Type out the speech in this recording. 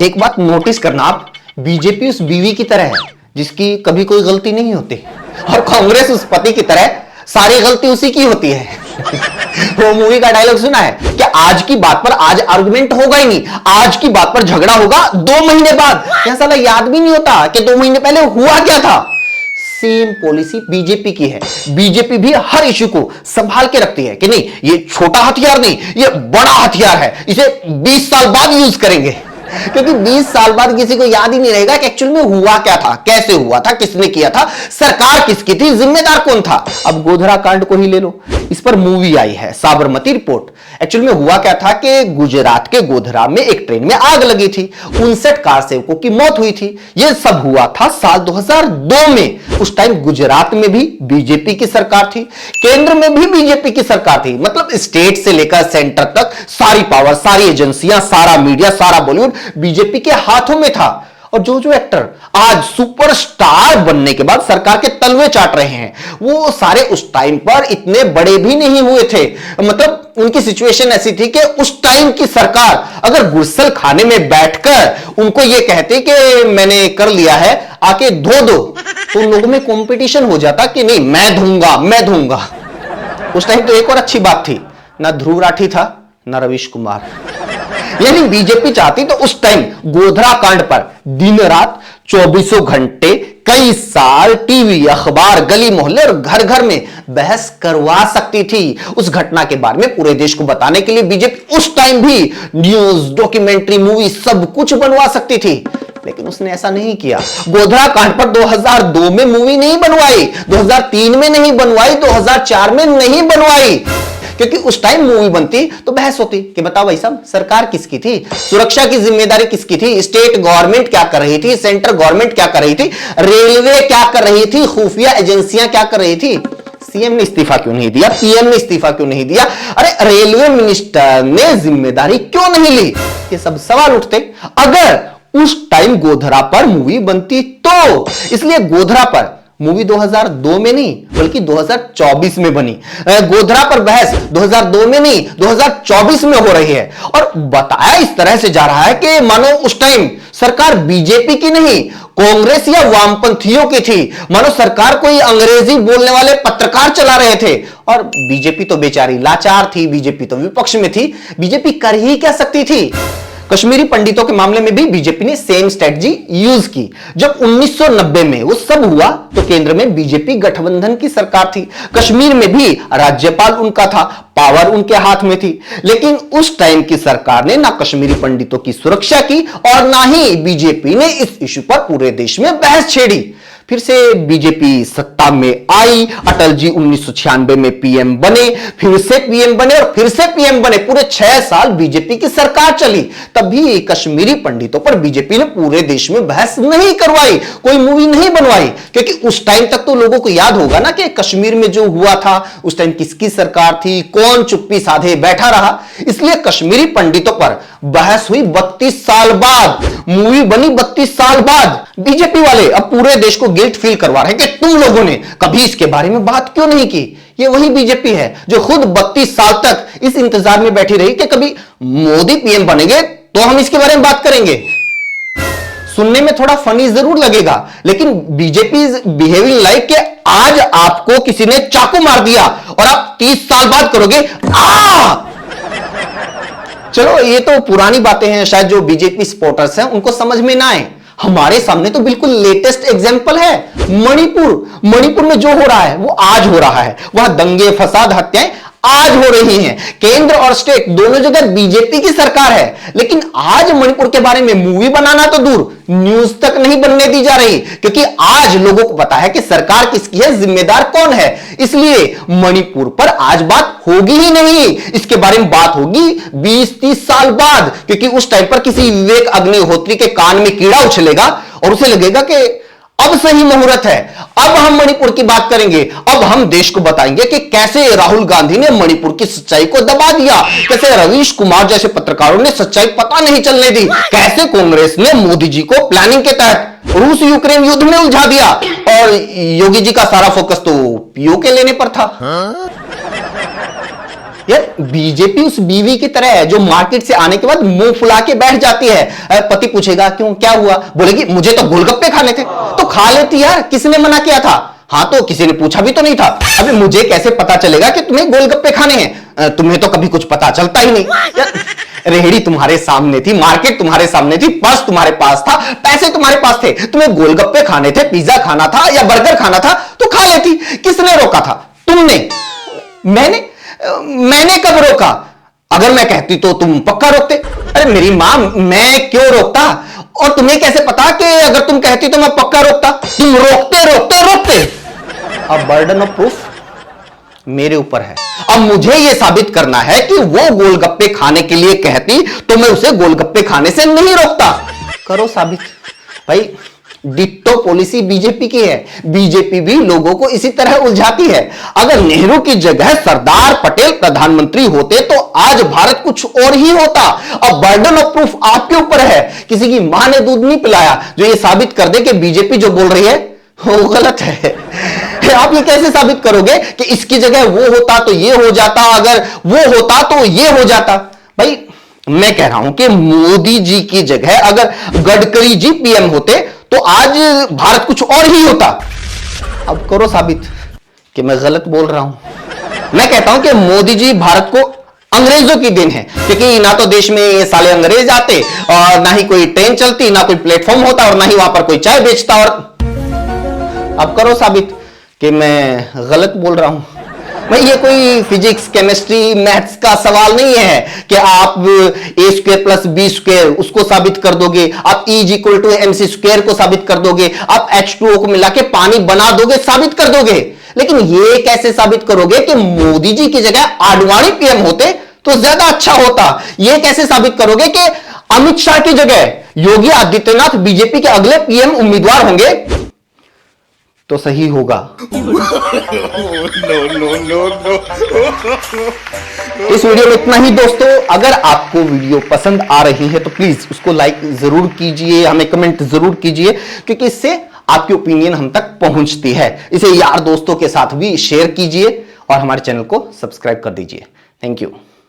एक बात नोटिस करना आप, बीजेपी उस बीवी की तरह है जिसकी कभी कोई गलती नहीं होती, और कांग्रेस उस पति की तरह सारी गलती उसी की होती है। वो मूवी का डायलॉग सुना है कि आज की बात पर आज आर्गुमेंट होगा ही नहीं, आज की बात पर झगड़ा होगा 2 महीने बाद। क्या साला याद भी नहीं होता कि 2 महीने पहले हुआ क्या था? सेम पॉलिसी बीजेपी की है। बीजेपी भी हर इश्यू को संभाल के रखती है कि नहीं ये छोटा हथियार नहीं, ये बड़ा हथियार है, इसे 20 साल बाद यूज करेंगे। क्योंकि 20 साल बाद किसी को याद ही नहीं रहेगा कि एक्चुअल में हुआ क्या था, कैसे हुआ था, किसने किया था, सरकार किसकी थी, जिम्मेदार कौन था। अब गोधरा कांड को ही ले लो, इस पर मूवी आई है साबरमती रिपोर्ट। एक्चुअल में हुआ क्या था कि गुजरात के गोधरा में एक ट्रेन में आग लगी थी, 59 कार सेवकों की मौत हुई थी। यह सब हुआ था साल 2002 में। उस टाइम गुजरात में भी बीजेपी की सरकार थी, केंद्र में भी बीजेपी की सरकार थी। मतलब स्टेट से लेकर सेंटर तक सारी पावर, सारी एजेंसियां, सारा मीडिया, सारा बॉलीवुड बीजेपी के हाथों में था। और जो एक्टर आज सुपरस्टार बनने के बाद सरकार के तलवे चाट रहे हैं, वो सारे उस टाइम पर इतने बड़े भी नहीं हुए थे। मतलब उनकी सिचुएशन ऐसी थी कि उस टाइम की सरकार अगर गुड़सल खाने में बैठकर उनको ये कहती कि मैंने कर लिया है, आके धो दो, तो उन लोगों में कंपटीशन हो जाता कि नहीं मैं धूंगा, मैं धूंगा। उस टाइम तो एक और अच्छी बात थी, ना ध्रुव राठी था ना रवीश कुमार। यानी बीजेपी चाहती तो उस टाइम गोधरा कांड पर दिन रात 24 घंटे, कई साल टीवी, अखबार, गली मोहल्ले और घर घर में बहस करवा सकती थी। उस घटना के बारे में पूरे देश को बताने के लिए बीजेपी उस टाइम भी न्यूज, डॉक्यूमेंट्री, मूवी सब कुछ बनवा सकती थी। लेकिन उसने ऐसा नहीं किया। गोधरा कांड पर 2002 में मूवी नहीं बनवाई, 2003 में नहीं बनवाई, 2004 में नहीं बनवाई, क्योंकि उस टाइम मूवी बनती तो बहस होती कि बताओ भाई साहब सरकार किसकी थी, सुरक्षा की जिम्मेदारी किसकी थी, स्टेट गवर्नमेंट क्या कर रही थी, सेंट्रल गवर्नमेंट क्या कर रही थी, रेलवे क्या कर रही थी, खुफिया एजेंसियां क्या कर रही थी, सीएम ने इस्तीफा क्यों नहीं दिया, पीएम ने इस्तीफा क्यों नहीं दिया, अरे रेलवे मिनिस्टर ने जिम्मेदारी क्यों नहीं ली, ये सब सवाल उठते अगर उस टाइम गोधरा पर मूवी बनती तो। इसलिए गोधरा पर मूवी 2002 में नहीं बल्कि 2024 में बनी। गोधरा पर बहस 2002 में नहीं 2024 में हो रही है। और बताया इस तरह से जा रहा है कि मानो उस टाइम सरकार बीजेपी की नहीं, कांग्रेस या वामपंथियों की थी। मानो सरकार कोई अंग्रेजी बोलने वाले पत्रकार चला रहे थे और बीजेपी तो बेचारी लाचार थी, बीजेपी तो विपक्ष में थी। बीजेपी कर ही क्या सकती थी। कश्मीरी पंडितों के मामले में भी बीजेपी ने सेम स्ट्रेटजी यूज की। जब 1990 में वो सब हुआ तो केंद्र में बीजेपी गठबंधन की सरकार थी, कश्मीर में भी राज्यपाल उनका था, पावर उनके हाथ में थी। लेकिन उस टाइम की सरकार ने ना कश्मीरी पंडितों की सुरक्षा की और ना ही बीजेपी ने इस इश्यू पर पूरे देश में बहस छेड़ी। फिर से बीजेपी सत्ता में आई, अटल जी 1996 में पीएम बने, फिर से पीएम बने और फिर से पीएम बने। पूरे 6 साल बीजेपी की सरकार चली, तभी कश्मीरी पंडितों पर बीजेपी ने पूरे देश में बहस नहीं करवाई, कोई मूवी नहीं बनवाई। क्योंकि उस टाइम तक तो लोगों को याद होगा ना कि कश्मीर में जो हुआ था उस टाइम किसकी सरकार थी, कौन चुप्पी साधे बैठा रहा। इसलिए कश्मीरी पंडितों पर बहस हुई 32 साल बाद, मूवी बनी 32 साल बाद। बीजेपी वाले अब पूरे देश को गिल्ट फील करवा रहे हैं कि तुम लोगों ने कभी इसके बारे में बात क्यों नहीं की। ये वही बीजेपी है जो खुद 32 साल तक इस इंतजार में बैठी रही कि कभी मोदी पीएम बनेंगे तो हम इसके बारे में बात करेंगे। सुनने में थोड़ा फनी जरूर लगेगा, लेकिन बीजेपी बिहेविंग लाइक कि आज आपको किसी ने चाकू मार दिया और आप 30 साल बाद करोगे चलो ये तो पुरानी बातें हैं, शायद जो बीजेपी सपोर्टर्स हैं उनको समझ में ना आए। हमारे सामने तो बिल्कुल लेटेस्ट एग्जांपल है मणिपुर में जो हो रहा है वो आज हो रहा है। वह दंगे, फसाद, हत्याएं आज हो रही हैं। केंद्र और स्टेट दोनों जगह बीजेपी की सरकार है, लेकिन आज मणिपुर के बारे में मूवी बनाना तो दूर, न्यूज तक नहीं बनने दी जा रही, क्योंकि आज लोगों को पता है कि सरकार किसकी है, जिम्मेदार कौन है। इसलिए मणिपुर पर आज बात होगी ही नहीं, इसके बारे में बात होगी 20-30 साल बाद, क्योंकि उस टाइम पर किसी विवेक अग्निहोत्री के कान में कीड़ा उछलेगा और उसे लगेगा कि अब सही मुहूर्त है, अब हम मणिपुर की बात करेंगे, अब हम देश को बताएंगे कि कैसे राहुल गांधी ने मणिपुर की सच्चाई को दबा दिया, कैसे रवीश कुमार जैसे पत्रकारों ने सच्चाई पता नहीं चलने दी, कैसे कांग्रेस ने मोदी जी को प्लानिंग के तहत रूस यूक्रेन युद्ध में उलझा दिया और योगी जी का सारा फोकस तो पीओके लेने पर था। यार बीजेपी उस बीवी की तरह है जो मार्केट से आने के बाद मुंह फुला के बैठ जाती है। पति पूछेगा क्यों, क्या हुआ, बोलेगी मुझे तो गोलगप्पे खाने थे। तो खा लेती यार, किसने मना किया था? हाँ तो किसी ने पूछा भी तो नहीं था। अभी मुझे कैसे पता चलेगा कि तुम्हें गोलगप्पे खाने हैं? तुम्हें तो कभी कुछ पता चलता ही नहीं यार। रेहड़ी तुम्हारे सामने थी, मार्केट तुम्हारे सामने थी, पर्स तुम्हारे पास था, पैसे तुम्हारे पास थे, तुम्हें गोलगप्पे खाने थे, पिज्जा खाना था या बर्गर खाना था तो खा लेती। किसने रोका था? तुमने। मैंने कब रोका? अगर मैं कहती तो तुम पक्का रोकते। अरे मेरी मां, मैं क्यों रोकता? और तुम्हें कैसे पता कि अगर तुम कहती तो मैं पक्का रोकता? तुम रोकते रोकते रोकते। अब बर्डन ऑफ प्रूफ मेरे ऊपर है। अब मुझे यह साबित करना है कि वो गोलगप्पे खाने के लिए कहती तो मैं उसे गोलगप्पे खाने से नहीं रोकता। करो साबित। भाई डिट्टो पॉलिसी बीजेपी की है। बीजेपी भी लोगों को इसी तरह उलझाती है। अगर नेहरू की जगह सरदार पटेल प्रधानमंत्री होते तो आज भारत कुछ और ही होता। अब बर्डन ऑफ प्रूफ आपके ऊपर है। किसी की मां ने दूध नहीं पिलाया जो ये साबित कर दे कि बीजेपी जो बोल रही है वो गलत है। आप ये कैसे साबित करोगे कि इसकी जगह वो होता तो ये हो जाता, अगर वो होता तो ये हो जाता? भाई मैं कह रहा हूं कि मोदी जी की जगह अगर गडकरी जी पीएम होते तो आज भारत कुछ और ही होता। अब करो साबित कि मैं गलत बोल रहा हूं। मैं कहता हूं कि मोदी जी भारत को अंग्रेजों की देन है, क्योंकि ना तो देश में ये साले अंग्रेज आते और ना ही कोई ट्रेन चलती, ना कोई प्लेटफॉर्म होता और ना ही वहां पर कोई चाय बेचता। और अब करो साबित कि मैं गलत बोल रहा हूं। भाई ये कोई फिजिक्स, केमिस्ट्री, मैथ्स का सवाल नहीं है कि आप a² + b² उसको साबित कर दोगे, आप E = mc² को साबित कर दोगे, आप H2O को मिला के पानी बना दोगे, साबित कर दोगे। लेकिन ये कैसे साबित करोगे कि मोदी जी की जगह आडवाणी पीएम होते तो ज्यादा अच्छा होता? ये कैसे साबित करोगे कि अमित शाह की जगह योगी आदित्यनाथ बीजेपी के अगले पीएम उम्मीदवार होंगे तो सही होगा? इस वीडियो में इतना ही दोस्तों। अगर आपको वीडियो पसंद आ रही है तो प्लीज उसको लाइक जरूर कीजिए, हमें कमेंट जरूर कीजिए, क्योंकि इससे आपकी ओपिनियन हम तक पहुंचती है। इसे यार दोस्तों के साथ भी शेयर कीजिए और हमारे चैनल को सब्सक्राइब कर दीजिए। Thank you.